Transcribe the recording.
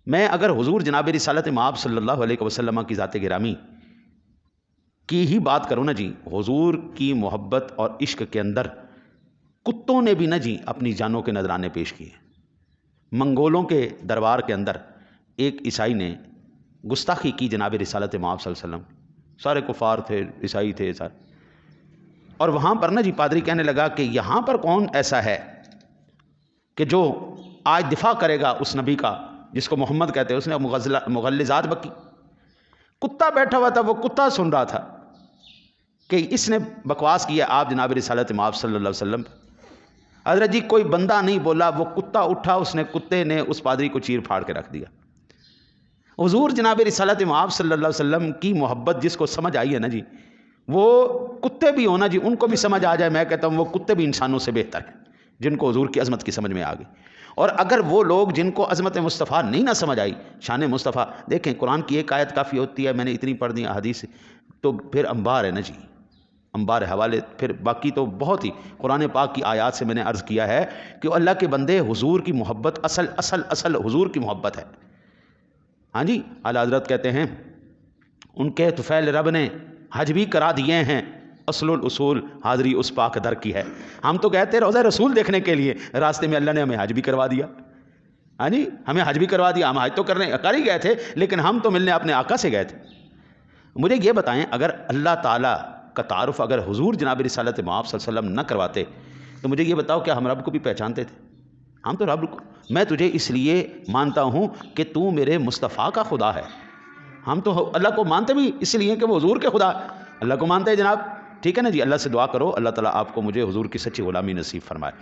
میں اگر حضور جناب رسالت مآب صلی اللہ علیہ وسلم کی ذات گرامی کی ہی بات کروں نا جی، حضور کی محبت اور عشق کے اندر کتوں نے بھی نا جی اپنی جانوں کے نذرانے پیش کیے۔ منگولوں کے دربار کے اندر ایک عیسائی نے گستاخی کی جناب رسالت مآب صلی اللہ علیہ وسلم، سارے کفار تھے، عیسائی تھے سارے، اور وہاں پر نا جی پادری کہنے لگا کہ یہاں پر کون ایسا ہے کہ جو آج دفاع کرے گا اس نبی کا جس کو محمد کہتے ہیں۔ اس نے مغلظات بکی، کتا بیٹھا ہوا تھا، وہ کتا سن رہا تھا کہ اس نے بکواس کیا آپ جناب رسالت مآب صلی اللہ علیہ وسلم۔ حضرت جی کوئی بندہ نہیں بولا، وہ کتا اٹھا، اس نے کتے نے اس پادری کو چیر پھاڑ کے رکھ دیا۔ حضور جناب رسالت مآب صلی اللہ علیہ وسلم کی محبت جس کو سمجھ آئی ہے نا جی، وہ کتے بھی ہونا جی ان کو بھی سمجھ آ جائے، میں کہتا ہوں وہ کتے بھی انسانوں سے بہتر ہیں جن کو حضور کی عظمت کی سمجھ میں آ گئی۔ اور اگر وہ لوگ جن کو عظمت مصطفیٰ نہیں نہ سمجھ آئی، شان مصطفیٰ، دیکھیں قرآن کی ایک آیت کافی ہوتی ہے، میں نے اتنی پڑھ دی احادیث، تو پھر انبار ہے نا جی، انبار حوالے، پھر باقی تو بہت ہی قرآن پاک کی آیات سے میں نے عرض کیا ہے کہ اللہ کے بندے حضور کی محبت اصل حضور کی محبت ہے۔ ہاں جی، اعلیٰ حضرت کہتے ہیں ان کے طفیل رب نے حج بھی کرا دیے ہیں، اصل الاصول حاضری اس پاک در کی ہے۔ ہم تو کہتے روضہ رسول دیکھنے کے لیے، راستے میں اللہ نے ہمیں حج بھی کروا دیا۔ ہاں جی، ہمیں حج بھی کروا دیا، ہم حج تو کرنے کر ہی گئے تھے، لیکن ہم تو ملنے اپنے آقا سے گئے تھے۔ مجھے یہ بتائیں، اگر اللہ تعالیٰ کا تعارف اگر حضور جناب رسالت مآب صلی اللہ علیہ وسلم نہ کرواتے تو مجھے یہ بتاؤ کیا ہم رب کو بھی پہچانتے تھے؟ ہم تو رب کو، میں تجھے اس لیے مانتا ہوں کہ تو میرے مصطفیٰ کا خدا ہے۔ ہم تو اللہ کو مانتے بھی اس لیے کہ وہ حضور کے خدا، اللہ کو مانتے ہیں جناب، ٹھیک ہے نا جی۔ اللہ سے دعا کرو اللہ تعالیٰ آپ کو مجھے حضور کی سچی غلامی نصیب فرمائے۔